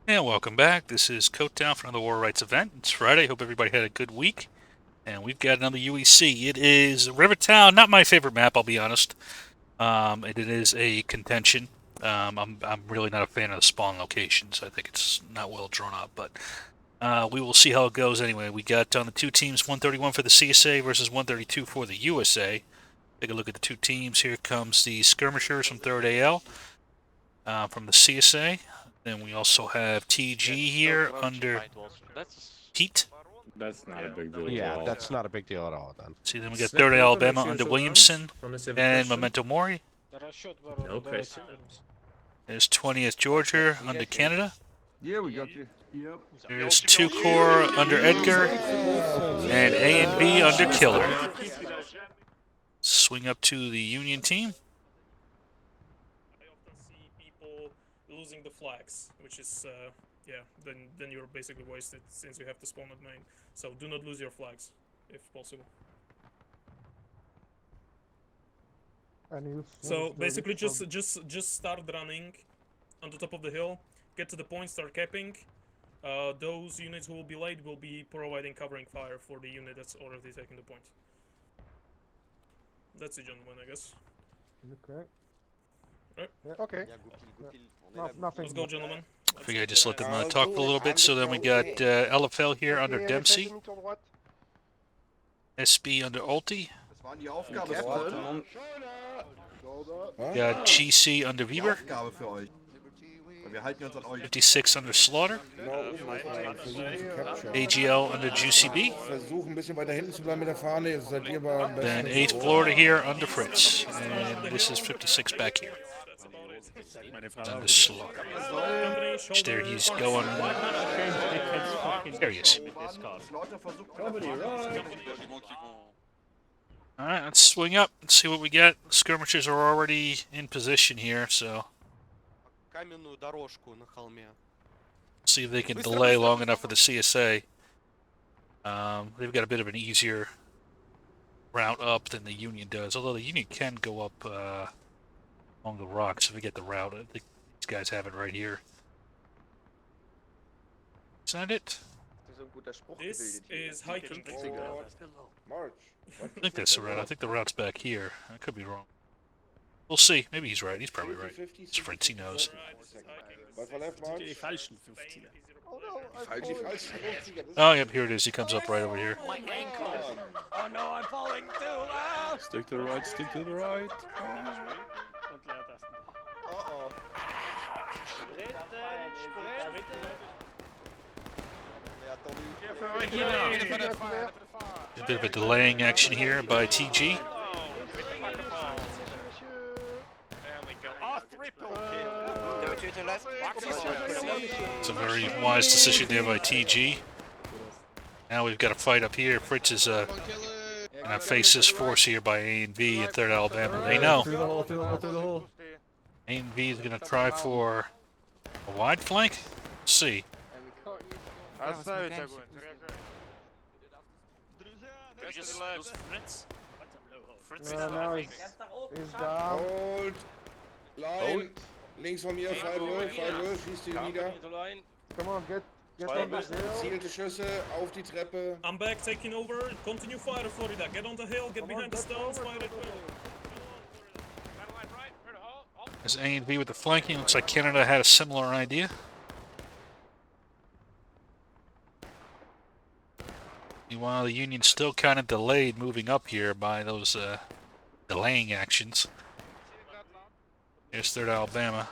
And welcome back. This is Co.A for another War Rights event. It's Friday. Hope everybody had a good week. And we've got another UEC. It is Rivertown. Not my favorite map, I'll be honest. It is a contention. I'm really not a fan of the spawn locations. I think it's not well drawn up, but we will see how it goes anyway. We got on the two teams 131 for the CSA versus 132 for the USA. Take a look at the two teams. Here comes the Skirmishers from 3rd AL from the CSA. Then we also have TG here under Pete. That's not a big deal at Yeah, all. that's not a big deal at all, then. See, then we got 3rd Alabama under Williamson and Memento Mori. No question. There's 20th Georgia under Canada. Yeah, we got you. Yep. There's 2 Corps under Edgar and A and B under Killer. Swing up to the Union team. I often see people losing the flags, which is, then you're basically wasted since you have to spawn at main. So do not lose your flags, if possible. So basically, just start running on the top of the hill, get to the point, start capping. Those units who will be late will be providing covering fire for the unit that's already taking the point. That's it, gentlemen, I guess. Okay. Right. Yeah. Okay. Nothing. Let's go, gentlemen. I figure I just let them talk a little bit. So then we got LFL here under Dempsey. SB under Ulti. Got GC under Weber. 56 under Slaughter. AGL under Juicy B. Then 8th Florida here under Fritz. And this is 56 back here. Under Slaughter. There he's going. There he is. Alright, let's swing up and see what we get. Skirmishers are already in position here, so see if they can delay long enough for the CSA. They've got a bit of an easier route up than the Union does, although the Union can go up along the rocks if we get the route. I think these guys have it right here. Is that it? This is hiking. I think that's the route. I think the route's back here. I could be wrong. We'll see. Maybe he's right. He's probably right. It's Fritz, he knows. Oh, yep, here it is. He comes up right over here. Oh no, I'm falling too low! Stick to the right, stick to the right. Uh-oh. A bit of a delaying action here by TG. It's a very wise decision there by TG. Now we've got a fight up here. Fritz is going to face this force here by A and B in 3rd Alabama. They know. A and B is going to try for a wide flank. Let's see. Now he's down. Hold. Line. Links von mir, 5-0, schießt ihn nieder. Come on, get on the hill. Zielte Schüsse auf die Treppe. I'm back, taking over. Continue fire, Florida. Get on the hill, get behind the stones, fire it well. As A and B with the flanking, looks like Canada had a similar idea. Meanwhile, the Union's still kind of delayed moving up here by those delaying actions. Here's 3rd Alabama,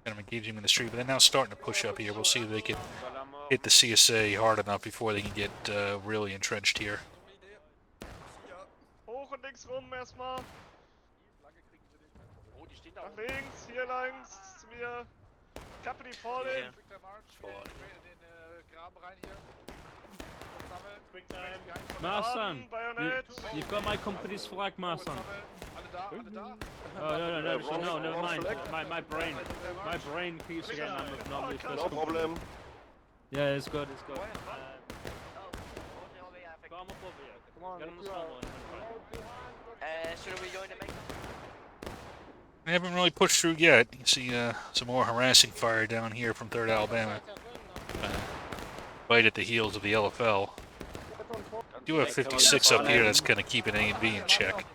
kind of engaging in the street, but they're now starting to push up here. We'll see if they can hit the CSA hard enough before they can get really entrenched here. Hoch und links rum erstmal. Nach links, hier langs, zu mir. Kappe die Vorne. Marsan, you've got my company's flag, Marsan. Oh, no, never mind. My brain keeps again. I'm normally first. No problem. Yeah, it's good. Come on, Should we join the main? They haven't really pushed through yet. You can see some more harassing fire down here from 3rd Alabama. bite at the heels of the LFL. Do have 56 up here that's kind of keeping A and B in check.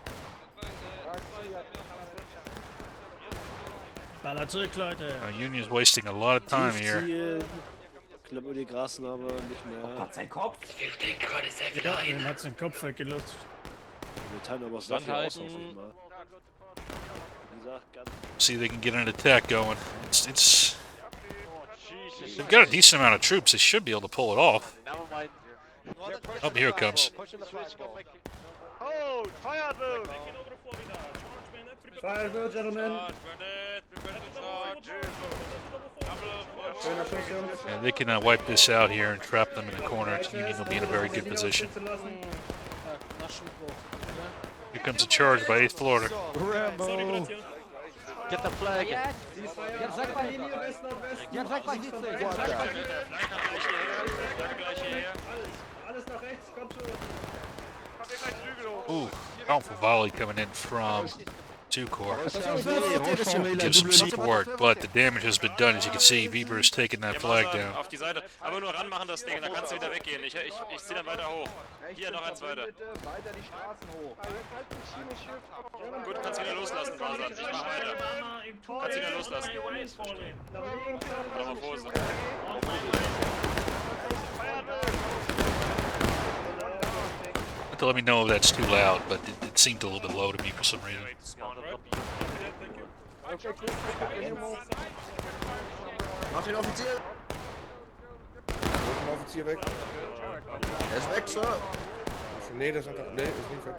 Baller zurück, Leute. Union's wasting a lot of time here. Knapp die Grasnarbe, nicht mehr. Gott, sein Kopf. Ja, dem hat's den Kopf weggelutzt. Metall, aber es darf ja auch nicht mal. Wie gesagt, ganz. See if they can get an attack going. They've got a decent amount of troops. They should be able to pull it off. Oh, here it comes. Oh, Feuerwind! Fire, gentlemen. And they can wipe this out here and trap them in the corner. Union will be in a very good position. Here comes a charge by 8th Florida. Rambo. Get the flag! Ooh, powerful volley coming in from 2 Corps. Give some support, but the damage has been done. As you can see, Weber has taken that flag down. Auf die Seite. Aber nur ranmachen das Ding, dann kannst du wieder weggehen. Ich zieh dann weiter hoch. Hier noch eins weiter. Gut, kannst wieder loslassen, Basan. Ich mach weiter. Kannst wieder loslassen. Metamorphose. To let me know if that's too loud, but it seemed a little bit low to me for some reason. Mach den Offizier! Den Offizier weg. Er ist weg, Sir! Nee, das ist nicht weg.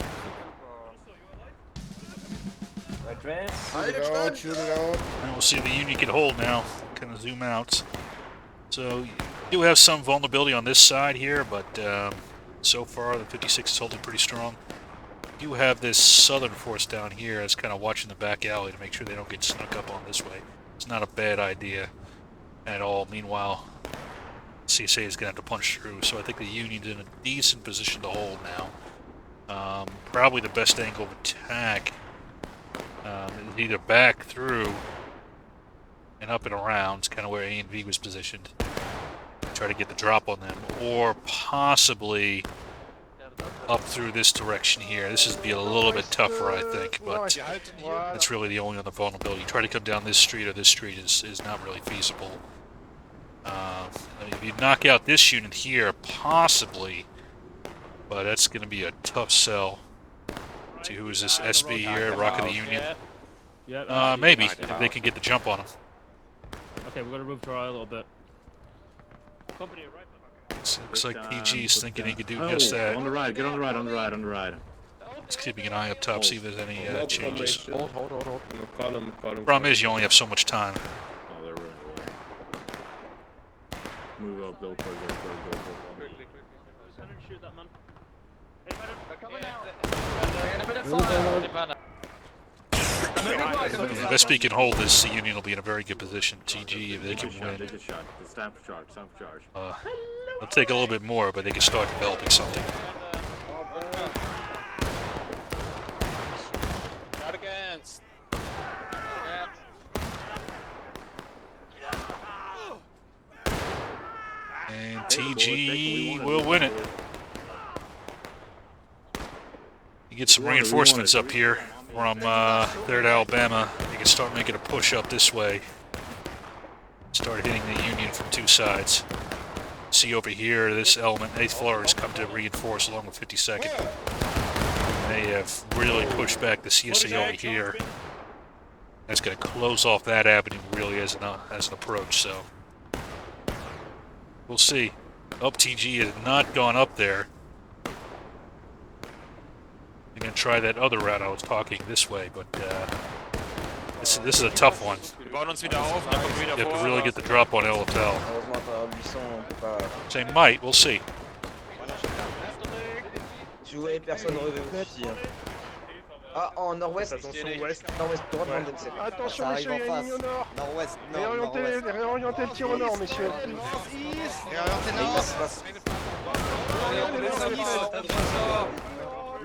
Shoot it out. And we'll see if the Union can hold now. Kind of zoom out. So, you do have some vulnerability on this side here, but so far the 56 is holding pretty strong. You do have this southern force down here that's kind of watching the back alley to make sure they don't get snuck up on this way. It's not a bad idea at all. Meanwhile, CSA is going to have to punch through, so I think the Union's in a decent position to hold now. Probably the best angle of attack is either back through and up and around. It's kind of where A and V was positioned. Try to get the drop on them, or possibly up through this direction here. This would be a little bit tougher, I think, but that's really the only other vulnerability. Try to come down this street or this street is not really feasible. If you knock out this unit here, possibly, but that's going to be a tough sell. Let's see, who is this SB here? Rock of the Union? Maybe, if they can get the jump on them. Okay, we're gonna move to our a little bit. Looks like PG's thinking he could do just that. On the right, get on the right, on the right, on the right. Just keeping an eye up top, see if there's any changes. Hold. Call him. Problem is, you only have so much time. Oh, they're running away. Move up, go. Shoot that man. If SB can hold this, the Union will be in a very good position. GG, if they can win. Take a shot. Stamp for charge. It'll take a little bit more, but they can start developing something. Not against. And TG will win it. You get some reinforcements up here from 3rd Alabama. You can start making a push up this way. Start hitting the Union from 2 sides. See over here, this element, 8th Florida, has come to reinforce along with 52nd. They have really pushed back the CSA over here. That's going to close off that avenue really as an approach, so we'll see. TG has not gone up there. I'm going to try that other route I was talking this way, but this is a tough one. You have to really get the drop on LFL. They might, we'll see. Ah, en nord-ouest. Nord-ouest, droite, Contention. Attention, messieurs, il y a une ligne au nord. Nord-ouest, réorientez le tir au nord, messieurs.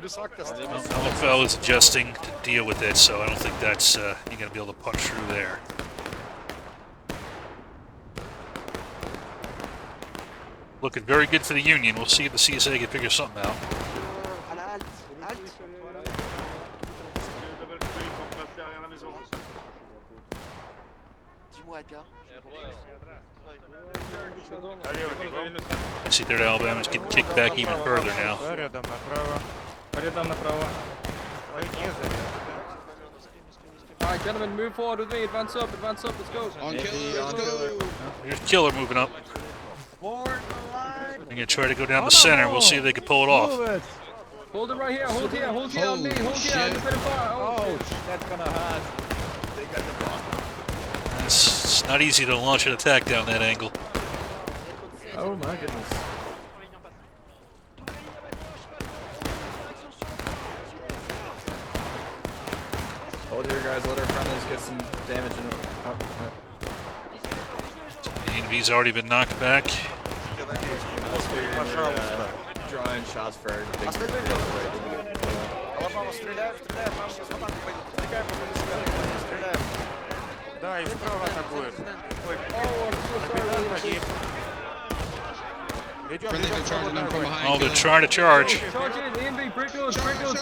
LFL is adjusting to deal with it, so I don't think that's you're going to be able to punch through there. looking very good for the Union. We'll see if the CSA can figure something out. I see third Alabama's getting kicked back even further now. Alright, gentlemen, move forward with me. Advance up, let's go. On killer, let's go. There's Killer moving up. I'm gonna try to go down the center. We'll see if they can pull it off. Hold it right here, hold here on me, hold here, independent fire. Oh, That's gonna hurt. It's not easy to launch an attack down that angle. Oh my goodness. Hold here, guys. Let our friendlies get some damage in it. Envy's already been knocked back. Drawing shots for big. Friendly, they're charging them from behind. Oh, they're trying to charge. charge in, EMB, break those, charge them up.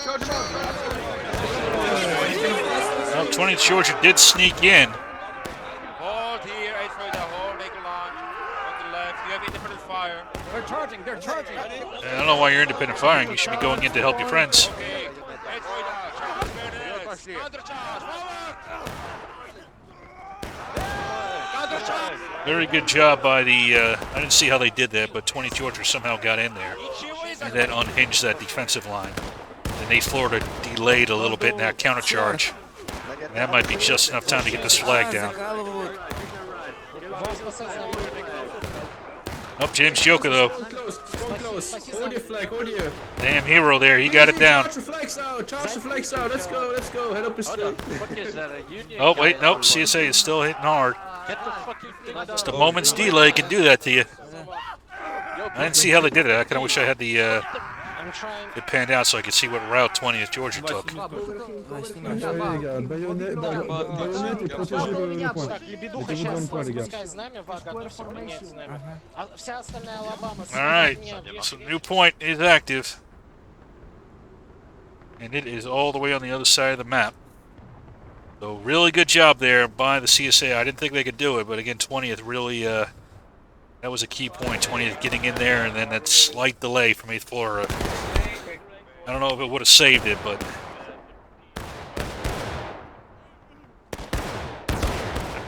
Well, 20th Georgia did sneak in. Hold here, 8 further, hold, make a launch. On the left, you have independent fire. They're charging. I don't know why you're independent firing. You should be going in to help your friends. Okay, 8 further, charge, counter charge, forward! Counter charge! Very good job by the, I didn't see how they did that, but 20th Georgia somehow got in there. And then unhinged that defensive line. And they Florida delayed a little bit in that counter charge. And that might be just enough time to get this flag down. Oh, James Joker though. Close. Hold your flag, hold your. Damn hero there, he got it down. Charge the flags out, let's go, head up the street. Oh wait, nope, CSA is still hitting hard. Just a moment's delay can do that to you. I didn't see how they did it. I kind of wish I had the it panned out so I could see what route 20th Georgia took. Alright, so new point is active. And it is all the way on the other side of the map. So really good job there by the CSA. I didn't think they could do it, but again, 20th really, that was a key point. 20th getting in there, and then that slight delay from 8th Florida. I don't know if it would have saved it, but...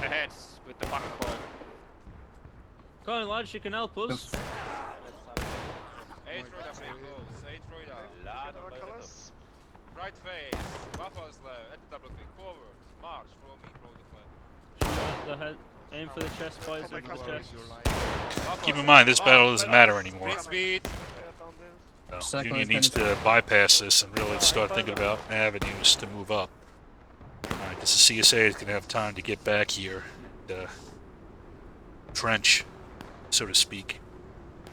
Ahead with the bucket ball. Come on, lads, you can help us. 8 Florida, play close. 8 Florida. Right face. Buffers left. At the double click forward. March. Follow me. Follow the flag. The head. Aim for the chest, boys. Aim for the chest. Keep in mind, this battle doesn't matter anymore. Speed. So, Union needs to bypass this and really start thinking about avenues to move up. Alright, because the CSA is going to have time to get back here and trench, so to speak.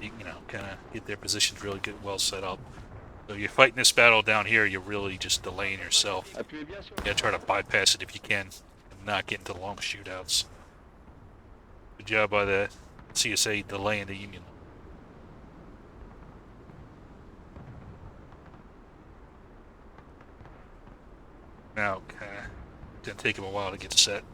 You know, kind of get their positions really good, well set up. So you're fighting this battle down here, you're really just delaying yourself. You gotta try to bypass it if you can and not get into long shootouts. Good job by the CSA delaying the Union. Now, it's gonna take him a while to get set.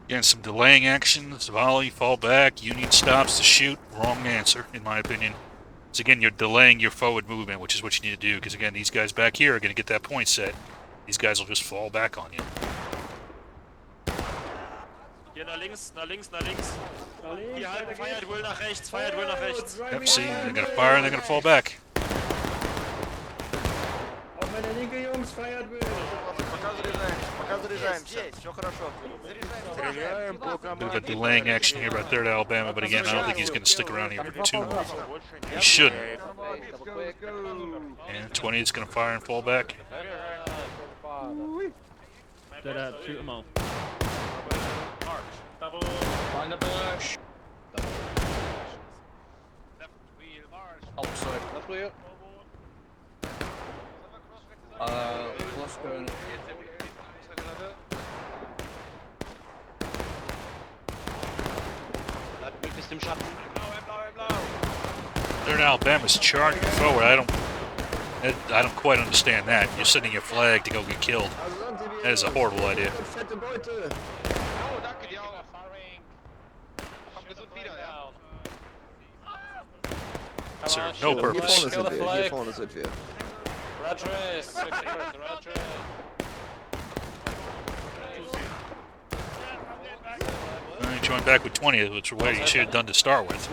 Again, some delaying actions, volley, fall back, Union stops to shoot. Wrong answer, in my opinion. So again, you're delaying your forward movement, which is what you need to do, because again, these guys back here are going to get that point set. These guys will just fall back on you. Hier nach links, nach links, nach links. Hier halten, feiert wohl nach rechts, feiert wohl nach rechts. Yep, see, they're going to fire and they're going to fall back. Auf meine linke, Jungs. Bit of a delaying action here by 3rd Alabama, but again, I don't think he's going to stick around here for too long. He shouldn't. And 20 is going to fire and fall back. Shoot them all. Find the bush. Outside. Let's go. Third Alabama's charging forward. I don't quite understand that. You're sending your flag to go get killed. That is a horrible idea. Serve no purpose. Hier vorne sind wir. He joined back with 20, which is what he should have done to start with.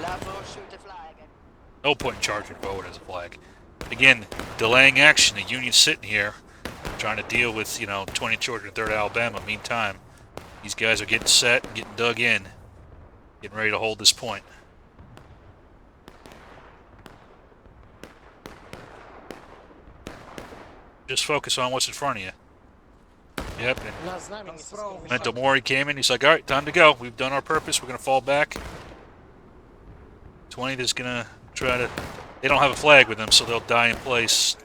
No point in charging forward as a flag. Again, delaying action. The Union's sitting here, trying to deal with 20 Georgia and 3rd Alabama. Meantime, these guys are getting set, getting dug in, getting ready to hold this point. Just focus on what's in front of you. Yep. And Mental Mori came in. He's like, all right, time to go. We've done our purpose. We're going to fall back. 20 is going to try to... They don't have a flag with them, so they'll die in place.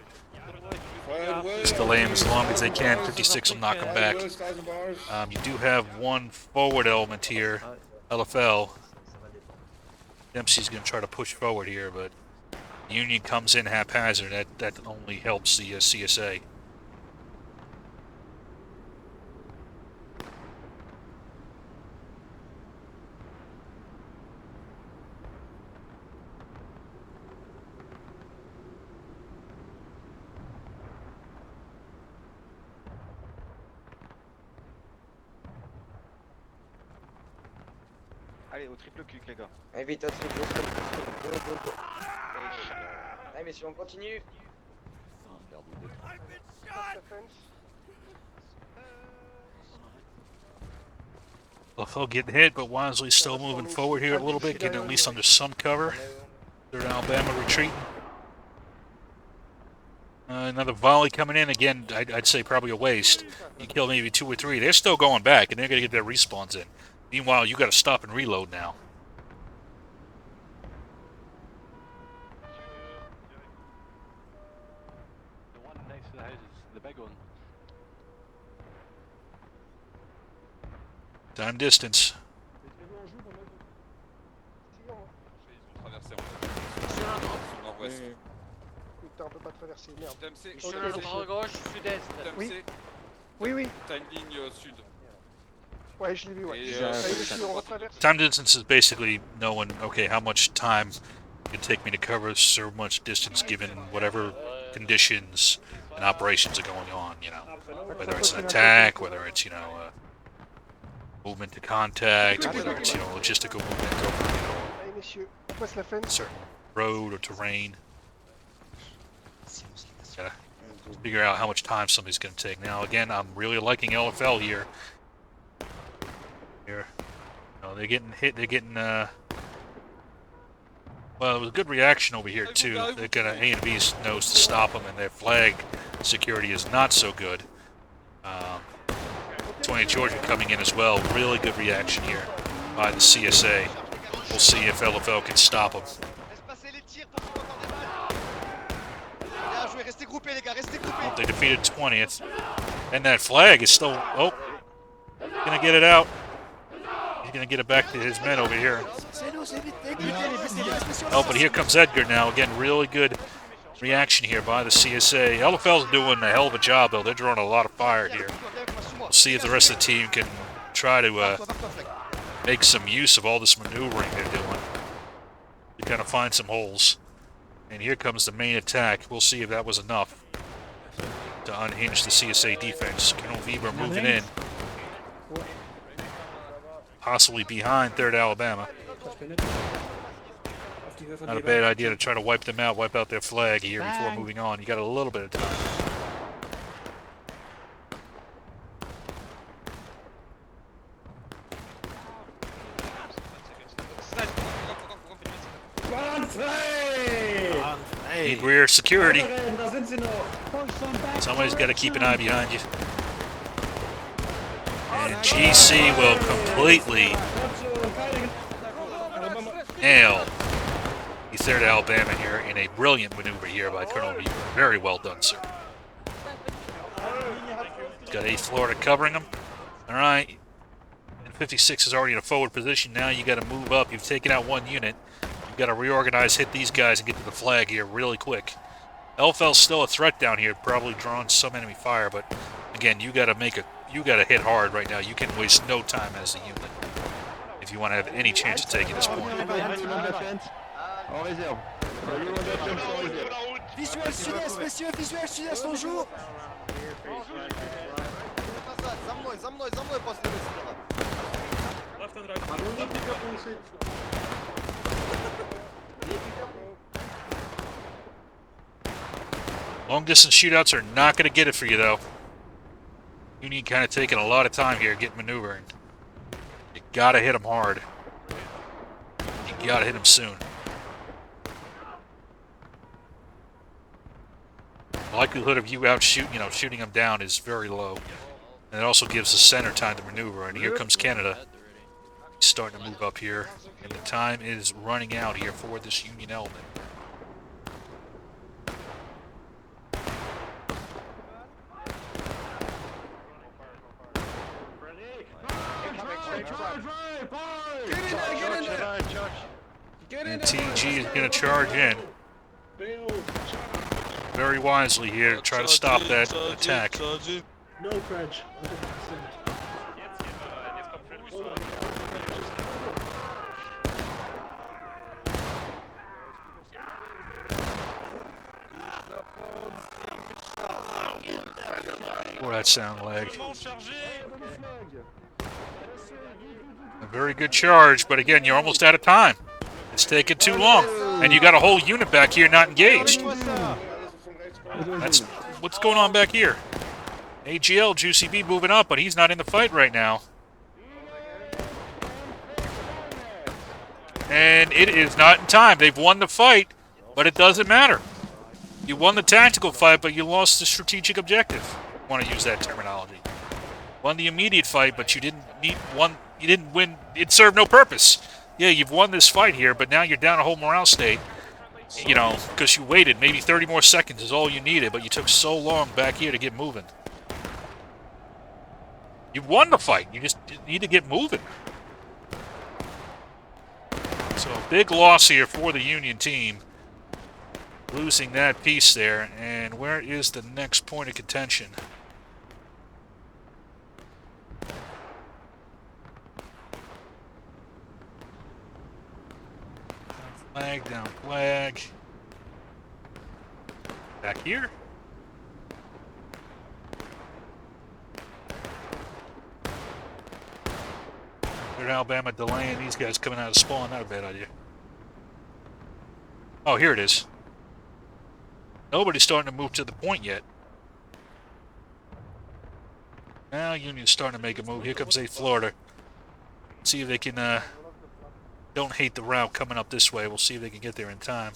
Just delay them as long as they can. 56 will knock them back. You do have one forward element here, LFL. Dempsey's going to try to push forward here, but Union comes in haphazard. That only helps the CSA. Allez, au triple clic, les gars. Allez, vite, au triple clic. Allez, messieurs, on continue. LaFell getting hit, but Wisely's still moving forward here a little bit, getting at least under some cover. 3rd Alabama retreating. Another volley coming in. Again, I'd say probably a waste. You kill maybe 2 or 3. They're still going back, and they're going to get their respawns in. Meanwhile, you got to stop and reload now. The one next to the house is the big one. Time distance. Putain, on peut pas traverser, merde. Sur le gauche, sud-est. Oui. Oui, oui. T'as une ligne sud. Ouais, je l'ai vu, ouais. Allez, messieurs, on retraverse. Time distance is basically knowing, okay, how much time it can take me to cover so much distance given whatever conditions and operations are going on, Whether it's an attack, whether it's, movement to contact, whether it's, logistical movement over, Allez, messieurs, on passe la fence. certain road or terrain. Gotta figure out how much time somebody's going to take. Now, again, I'm really liking LFL here. They're getting hit. They're getting well, it was a good reaction over here too. They're gonna A and B's knows to stop them, and their flag security is not so good. 20 Georgia coming in as well. Really good reaction here by the CSA. We'll see if LFL can stop them. Well, they defeated 20th, and that flag is still. Oh, gonna get it out. He's going to get it back to his men over here. Oh, but here comes Edgar now. Again, really good reaction here by the CSA. LFL's doing a hell of a job, though. They're drawing a lot of fire here. We'll see if the rest of the team can try to make some use of all this maneuvering they're doing to kind of find some holes. And here comes the main attack. We'll see if that was enough to unhinge the CSA defense. Colonel Weber moving in. Possibly behind 3rd Alabama. Not a bad idea to try to wipe them out, wipe out their flag here before moving on. You got a little bit of time. Need rear security. Somebody's got to keep an eye behind you. And GC will completely nail the 3rd Alabama here in a brilliant maneuver here by Colonel Weaver. Very well done, sir. He's got 8th Florida covering him. All right. And 56 is already in a forward position. Now you got to move up. You've taken out 1 unit. You've got to reorganize, hit these guys, and get to the flag here really quick. LFL's still a threat down here, probably drawing some enemy fire, but again, you got to hit hard right now. You can waste no time as a unit if you want to have any chance of taking this point. Visuel sud-est, messieurs, visuel sud-est, on joue. За мной, после выстрела. Long distance shootouts are not going to get it for you, though. You need kind of taking a lot of time here getting maneuvering. You got to hit them hard. You got to hit them soon. The likelihood of you shooting them down is very low. And it also gives the center time to maneuver. And here comes Canada. He's starting to move up here. And the time is running out here for this Union element. And TG is going to charge in very wisely here to try to stop that attack. No French. Boy, that sound lag. A very good charge, but again, you're almost out of time. It's taking too long, and you got a whole unit back here not engaged. That's what's going on back here. AGL, Juicy B moving up, but he's not in the fight right now. And it is not in time. They've won the fight, but it doesn't matter. You won the tactical fight, but you lost the strategic objective. I want to use that terminology. Won the immediate fight, but you didn't win. It served no purpose. Yeah, you've won this fight here, but now you're down a whole morale state. You know, because you waited. Maybe 30 more seconds is all you needed, but you took so long back here to get moving. You won the fight. You just need to get moving. So, big loss here for the Union team. Losing that piece there. And where is the next point of contention? Flag, down flag. Back here. They're Alabama delaying these guys coming out of spawn. Not a bad idea. Oh, here it is. Nobody's starting to move to the point yet. Now Union's starting to make a move. Here comes 8th Florida. Let's see if they can, don't hate the route coming up this way. We'll see if they can get there in time.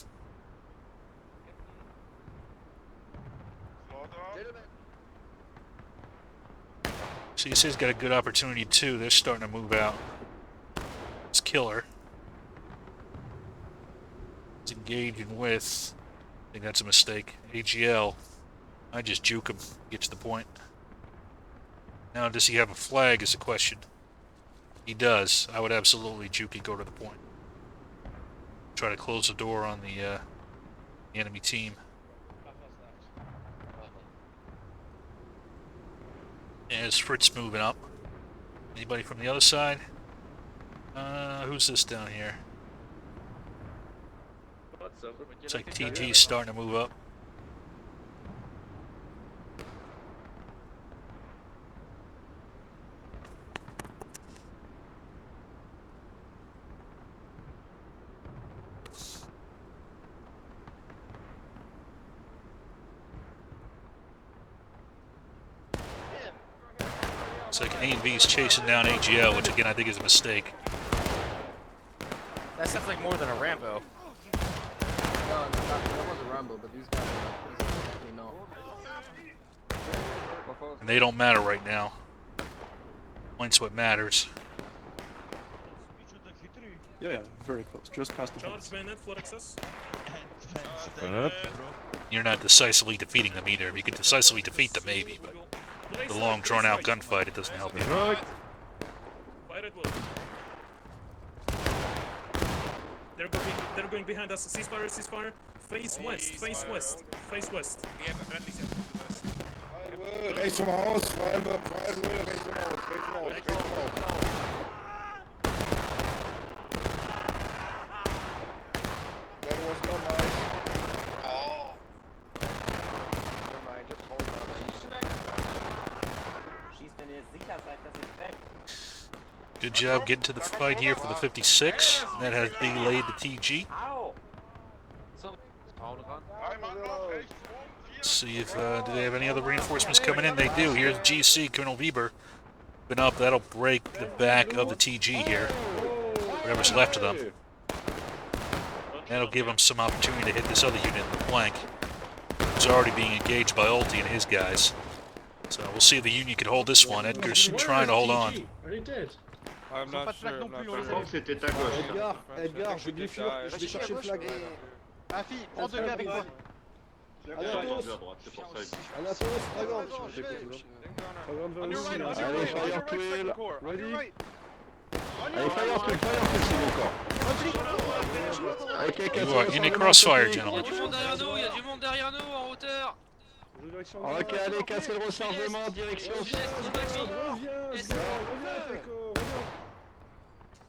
CSA's got a good opportunity too. They're starting to move out. It's Killer. It's engaging with. I think that's a mistake. AGL. I just juke him. Get to the point. Now, does he have a flag is the question. He does. I would absolutely juke and go to the point. Try to close the door on the enemy team. As Fritz moving up. Anybody from the other side? Who's this down here? Looks like TG's starting to move up. Looks like A and V's chasing down AGL, which again I think is a mistake. That sounds like more than a Rambo. That was a scramble, but these guys are definitely not. And they don't matter right now. Points what matters. Yeah, very close. Just past the Charge fence. bayonet, flood access. You're not decisively defeating them either. If you can decisively defeat them, maybe, but the long, drawn-out gunfight, it doesn't help you. Fire at will. They're going behind us. Ceasefire, ceasefire. Face west, face west, face west. Rechts vom Haus, Freiburg, rechts vom Haus, rechts vom Haus, rechts vom Haus. That was not nice. Oh. Never mind, just hold on. Good job getting to the fight here for the 56. That has delayed the TG. Let's see if do they have any other reinforcements coming in? They do. Here's GC, Colonel Weber. Been up. That'll break the back of the TG here. Whatever's left of them. That'll give them some opportunity to hit this other unit in the flank. Who's already being engaged by Ulti and his guys. So we'll see if the Union can hold this one. Edgar's trying to hold on. Are they dead? I'm not sure. Edgar, je vais chercher le flag. Afi, prends deux gars avec moi. Anatos, Dragon. Allez, fire twill. Ready? Allez, fire twill, c'est bon encore. You are in a crossfire, gentlemen. Il y a du monde derrière nous, en hauteur. Ok, allez, cassez le rechargement, direction.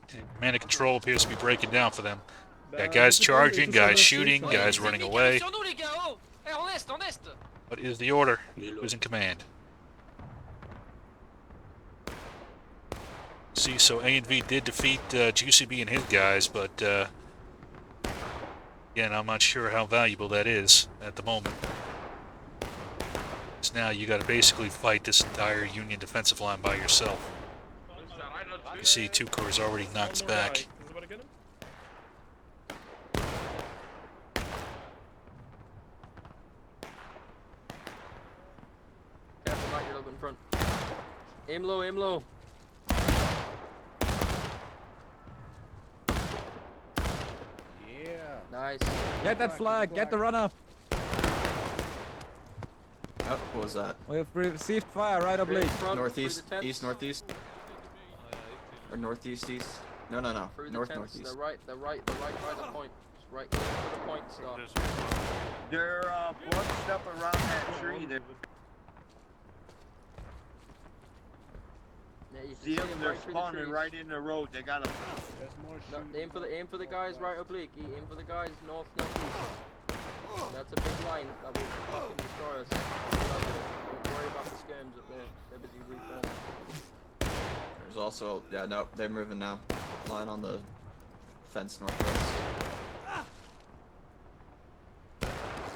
Command and control appears to be breaking down for them. Got guys charging, guys shooting, guys running away. What is the order? Who's in command? See, so A and V did defeat GCB and his guys, but again, I'm not sure how valuable that is at the moment. Because now you got to basically fight this entire Union defensive line by yourself. You see, 2 Corps already knocked back. Careful, Mike, you're a little bit in front. Aim low, aim low. Yeah. Nice. Get that flag, get the runner. Oh, what was that? We have received fire right oblique. Northeast, east, northeast? Or northeast, east? No, no, no. Through the North, tents, northeast. the right by the point. Just right to the point, stop. They're bunched up around that tree there. Yeah, you can See them, them they're right through the spawning trees. right in the road. They got them. No, aim for the guys right oblique. Aim for the guys north, northeast. That's a big line that will fucking destroy us. Don't worry about the skirms up there. They're busy reforming. There's also, yeah, no, they're moving now. Line on the fence northwest.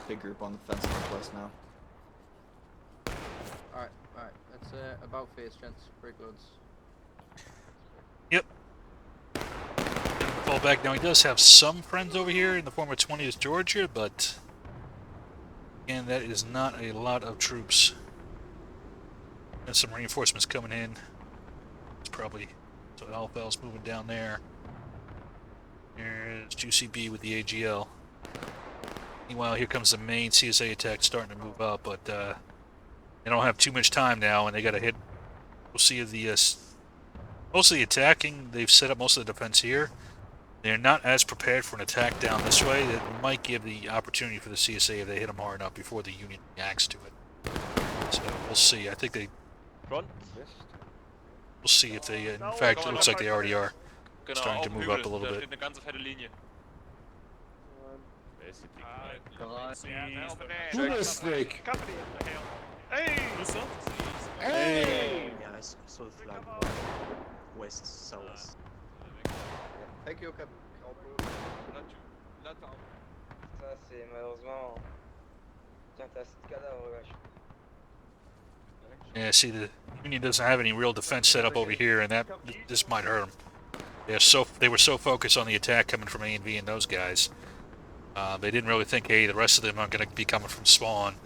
Big group on the fence northwest now. Alright. That's about face, gents. Break loads. Yep. Fall back. Now he does have some friends over here in the form of 20th Georgia, but again, that is not a lot of troops. There's some reinforcements coming in. It's probably so Alpha's moving down there. There's GCB with the AGL. Meanwhile, here comes the main CSA attack starting to move up, but they don't have too much time now, and they got to hit. We'll see the most of the attacking. They've set up most of the defense here. They're not as prepared for an attack down this way. That might give the opportunity for the CSA if they hit them hard enough before the Union reacts to it. So we'll see. I think they. Front. We'll see if they. In fact, it looks like they already are starting to move up a little bit. Eine ganze fette Linie. Snake. Hey! Hey! Yeah, I saw the flag. West, south. Thank you, Cap. Ça, c'est malheureusement. Tiens, t'as 7 cadavres, vache. Yeah, see, the Union doesn't have any real defense set up over here, and that this might hurt them. They were so focused on the attack coming from A and V and those guys. They didn't really think, hey, the rest of them are going to be coming from spawn.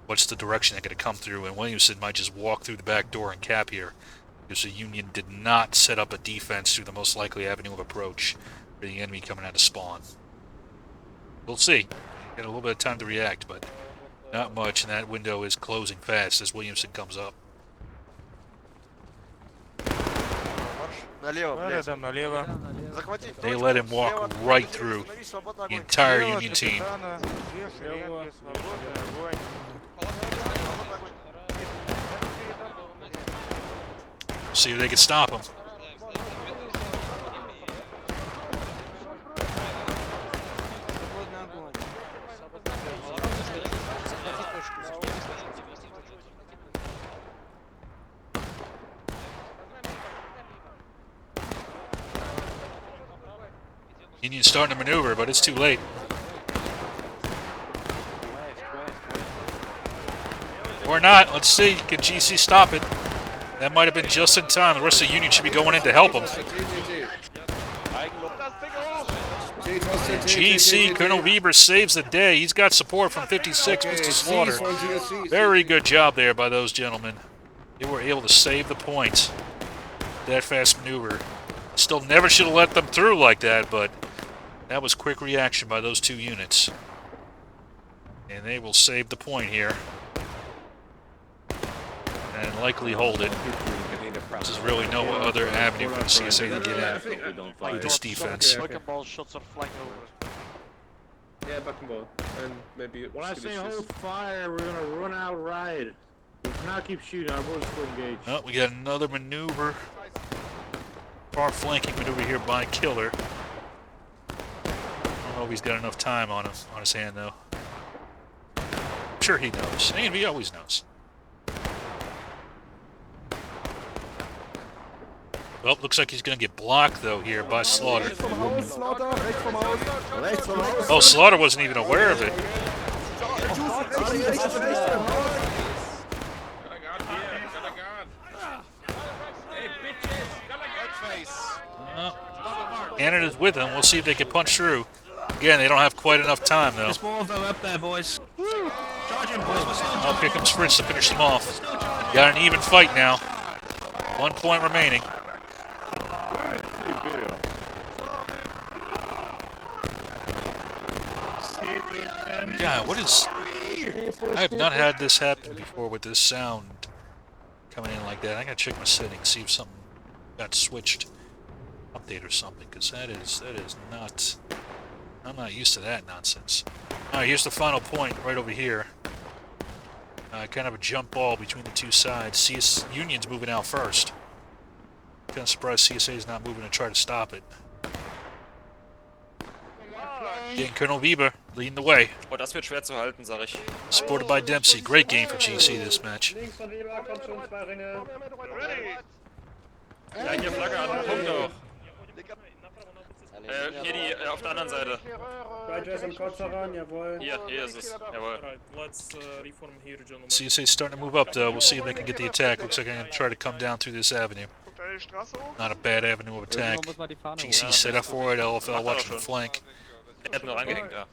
What's the direction they're going to come through? And Williamson might just walk through the back door and cap here, because the Union did not set up a defense through the most likely avenue of approach for the enemy coming out of spawn. We'll see. Got a little bit of time to react, but not much, and that window is closing fast as Williamson comes up. They let him walk right through the entire Union team. See if they can stop him. Union's starting to maneuver, but it's too late. Or not. Let's see. Can GC stop it? That might have been just in time. The rest of the Union should be going in to help them. GC, Colonel Weber saves the day. He's got support from 56, Mr. Slaughter. Very good job there by those gentlemen. They were able to save the point. That fast maneuver. Still never should have let them through like that, but that was quick reaction by those two units. And they will save the point here. And likely hold it. There's really no other avenue for the CSA to get at with this defense. Shots are flying over. Yeah, bucking and maybe. When I say hold fire, we're gonna run outright. We cannot keep shooting. Our boys still engaged. Oh, we got another maneuver. Far flanking maneuver here by Killer. I don't know if he's got enough time on him on his hand though. I'm sure he knows. A&V always knows. Well, looks like he's going to get blocked, though, here by Slaughter. Oh, Slaughter wasn't even aware of it. Canada's with him. We'll see if they can punch through. Again, they don't have quite enough time, though. Just move them up there, boys. Oh, here comes Fritz to finish them off. Got an even fight now. 1 point remaining. Yeah, what is... I have not had this happen before with this sound coming in like that. I gotta check my settings, see if something got switched. Update or something, because that is not... I'm not used to that nonsense. Alright, here's the final point right over here. Kind of a jump ball between the two sides. Union's moving out first. Kind of surprised CSA is not moving to try to stop it. Getting Colonel Weber leading the way. Oh, das wird schwer zu halten, sag ich. Supported by Dempsey. Great game for GC this match. Ja, hier Flagge an, Punkt auch. Hier die, auf der anderen Seite. Hier ist es, jawohl. CSA's starting to move up though. We'll see if they can get the attack. Looks like they're going to try to come down through this avenue. Not a bad avenue of attack. GC set up for it, LFL watching the flank. Er hat nur angehängt, ja.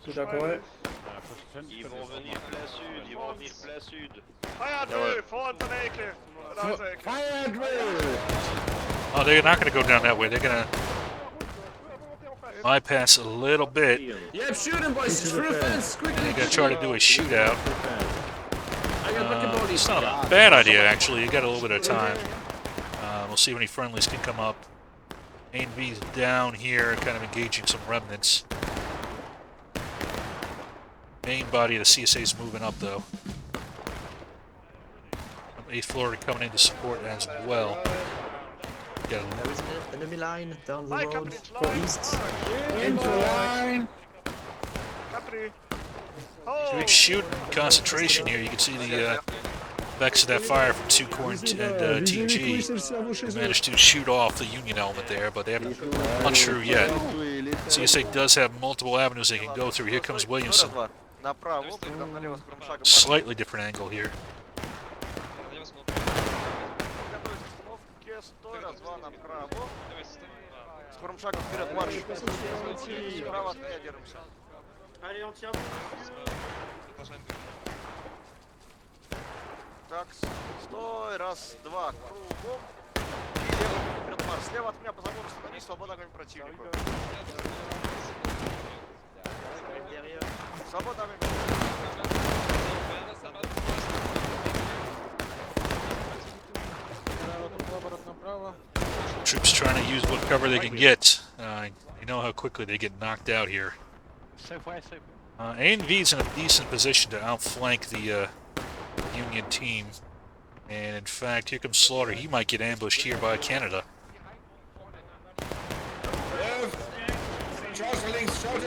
Tout d'accord. Ils vont venir plein sud, ils vont venir plein sud. Oh, they're not going to go down that way. They're going to bypass a little bit. Yeah, shoot him, boys. Through the fence, quickly. They're going to try to do a shootout. It's not a bad idea, actually. You got a little bit of time. We'll see if any friendlies can come up. A&V's down here, kind of engaging some remnants. Main body of the CSA is moving up, though. 8th floor coming in to support as well. Got a enemy line down the road, go east. Into line. Good shooting concentration here. You can see the effects of that fire from 2 Core and TG. They managed to shoot off the Union element there, but they haven't punched through yet. CSA does have multiple avenues they can go through. Here comes Williamson. Slightly different angle here. Скорым шагом вперед, марш. Справа от меня держимся. Так, стой, раз, два, кругом. И левый вперед марш. Слева от меня по забору становись, свобода огонь противнику. Свобода огонь Troops trying to use what cover they can get. You know how quickly they get knocked out here. A and V's in a decent position to outflank the Union team. And in fact, here comes Slaughter. He might get ambushed here by Canada. Charge links, charge.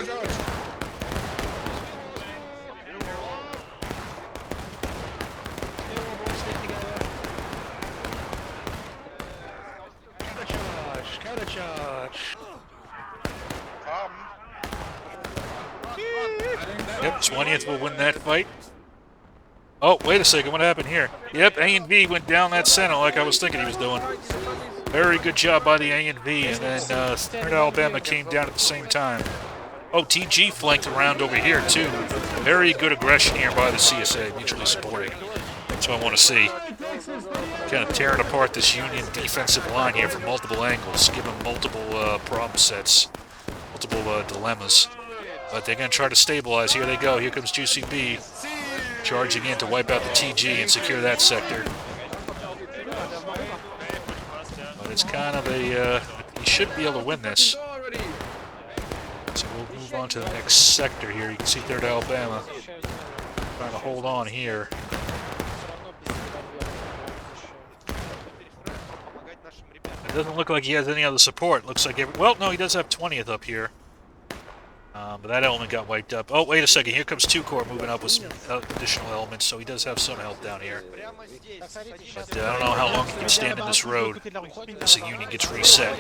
Yep, 20th will win that fight. Oh, wait a second, what happened here? Yep, A&V went down that center like I was thinking he was doing. Very good job by the A&V, and then 3rd Alabama came down at the same time. Oh, TG flanked around over here, too. Very good aggression here by the CSA, mutually supporting. That's what I want to see. Kind of tearing apart this Union defensive line here from multiple angles, giving multiple problem sets, multiple dilemmas. But they're going to try to stabilize. Here they go. Here comes Juicy B. Charging in to wipe out the TG and secure that sector. But it's kind of a... he should be able to win this. So we'll move on to the next sector here. You can see 3rd Alabama trying to hold on here. It doesn't look like he has any other support. Looks like well, no, he does have 20th up here. But that element got wiped up. Oh, wait a second. Here comes 2 Corps moving up with some additional elements, so he does have some help down here. But I don't know how long he can stand in this road as the Union gets reset.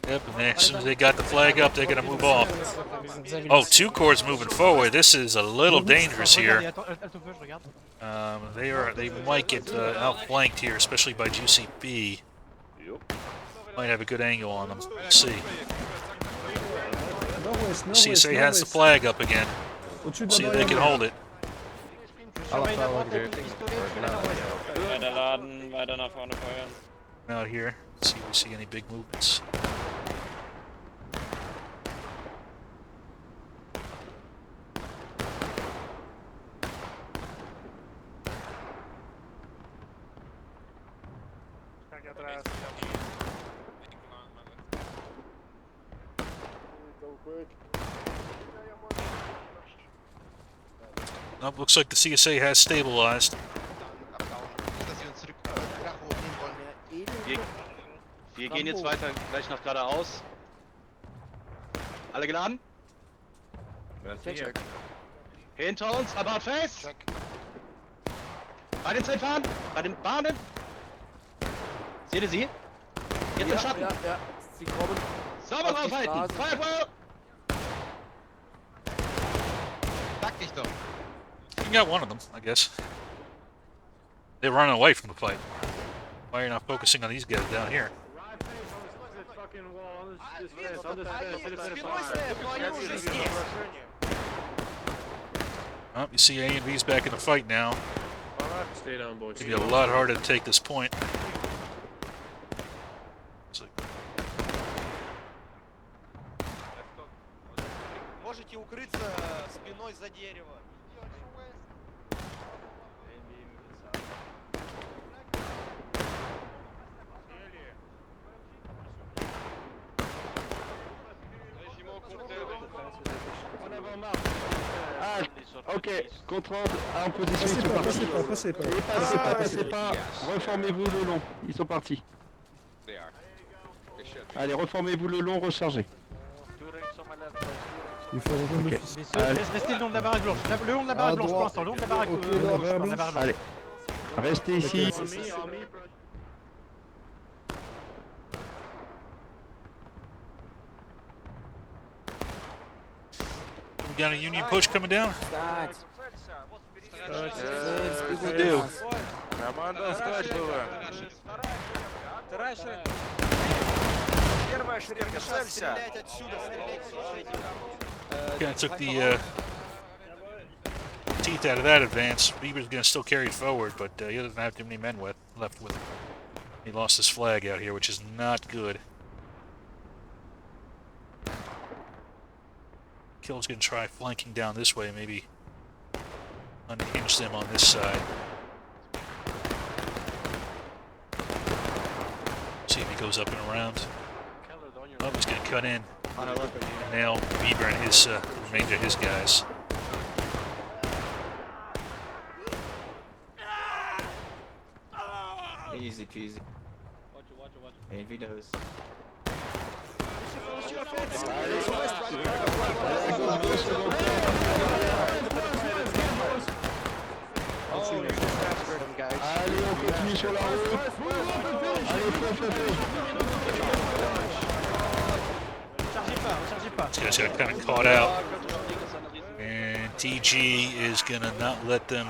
Yep, and as soon as they got the flag up, they're going to move off. Oh, 2 Corps moving forward. This is a little dangerous here. They might get outflanked here, especially by Juicy B. Might have a good angle on them. Let's see. The CSA has the flag up again. See if they can hold it. Out here, see if we see any big movements. Nope, looks like the CSA has stabilized. Wir gehen jetzt weiter gleich nach geradeaus. Alle geladen? Hinter uns, about face! Bei den Zeitfahren, bei den Bahnen. Seht ihr sie? Jetzt im Schatten. Ja. Sie kommen. Sauber draufhalten! Firewall! Sag dich doch. You got one of them, I guess. They're running away from the fight. Why are you not focusing on these guys down here? Oh, you see A&V's back in the fight now. Stay down, boys. It'll be a lot harder to take this point. Можете укрыться спиной за дерево. Ok, contre-ordre en position, ils sont partis. Passez pas, reformez-vous le long, ils sont partis. Allez, reformez-vous le long, rechargez. Il faut rejoindre l'office. Restez le long de la barre blanche, le long de la barre blanche pour l'instant, le long de la barre blanche. Allez, restez ici. We got a Union push coming down. Команда встать была. Первая шеренга, целься. Kind of took the teeth out of that advance. Bieber's going to still carry it forward, but he doesn't have too many men left with him. He lost his flag out here, which is not good. Kill's going to try flanking down this way, maybe unhinge them on this side. See if he goes up and around. Oh, he's going to cut in and nail Bieber and his remainder of his guys. Easy peasy. Watch it. If he knows. Allez, on continue sur la route. Allez, fais. These guys got kind of caught out. And TG is going to not let them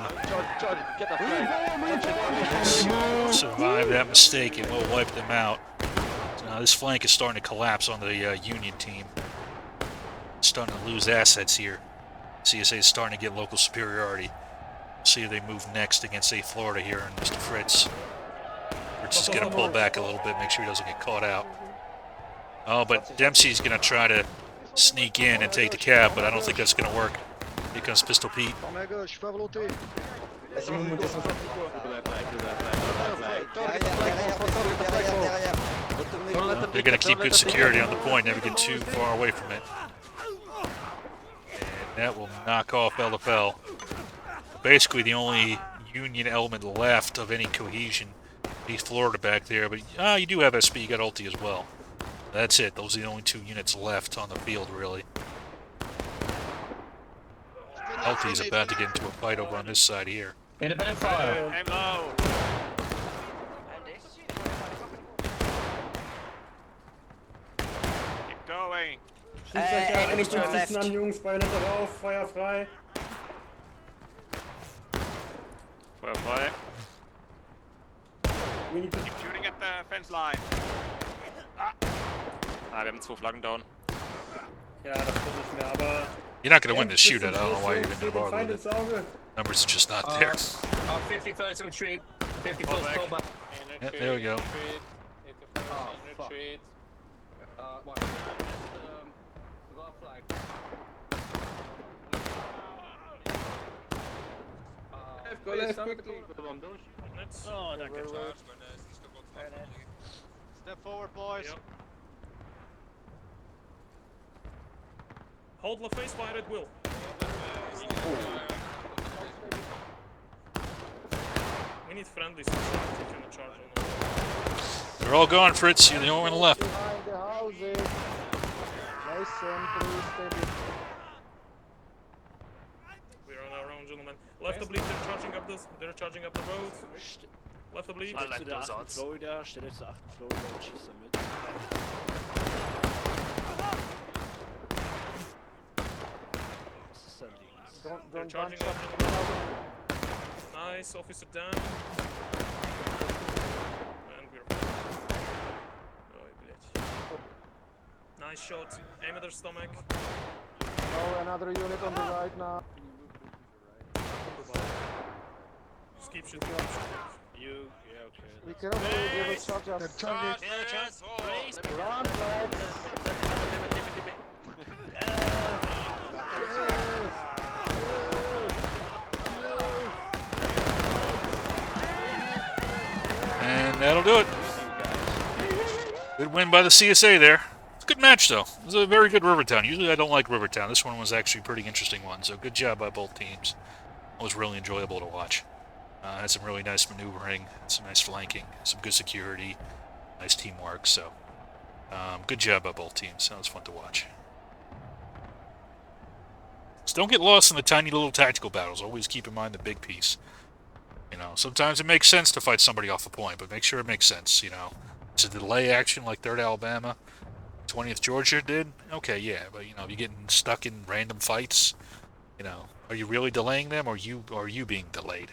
survive that mistake, and will wipe them out. So now this flank is starting to collapse on the Union team. It's starting to lose assets here. CSA is starting to get local superiority. See if they move next against, say, Florida here and Mr. Fritz. Fritz is going to pull back a little bit, make sure he doesn't get caught out. Oh, but Dempsey's going to try to sneak in and take the cab, but I don't think that's going to work. Here comes Pistol Pete. They're going to keep good security on the point, never get too far away from it. And that will knock off LFL. Basically the only Union element left of any cohesion. East Florida back there, but you do have SP, you got ulti as well. That's it. Those are the only two units left on the field, really. Ulti is about to get into a fight over on this side here. Independent fire. Aim low. Keep going. Jungs, Beine drauf, Feuer frei. Feuer frei. We need to Keep shooting at the fence line. Wir haben 2 Flaggen down. Ja, das wird nicht mehr, aber... You're not going to win this shootout. I don't know why you're even bother with it. Numbers are just not there. 51st retreat. 51st pull back. Yeah, there we go. Retreat. Go left, quickly. Oh, danke. Step forward, boys. Yep. Hold the face fire at will. We need friendlies to taking a charge on them. They're all gone, Fritz. You're the only one left. Behind the houses. Listen, please, steady. We're on our own, gentlemen. Left oblique, they're charging up the road. Left oblique. Florida, stelle zu 8 Florida und schieß damit. They're charging up, gentlemen. Nice, officer down. And we're oh, блять. Nice shot. Aim at their stomach. Oh, another unit on the right now. Just keep shooting. okay. Be careful, give us charges. Run, And that'll do it. Good win by the CSA there. It's a good match, though. It was a very good Rivertown. Usually I don't like Rivertown. This one was actually a pretty interesting one, so good job by both teams. It was really enjoyable to watch. Had some really nice maneuvering, some nice flanking, some good security, nice teamwork, so good job by both teams. That was fun to watch. So don't get lost in the tiny little tactical battles. Always keep in mind the big piece. You know, sometimes it makes sense to fight somebody off a point, but make sure it makes sense, you know. It's a delay action like 3rd Alabama, 20th Georgia did. Okay, yeah, but, you know, if you're getting stuck in random fights, you know, Are you really delaying them, or are you being delayed?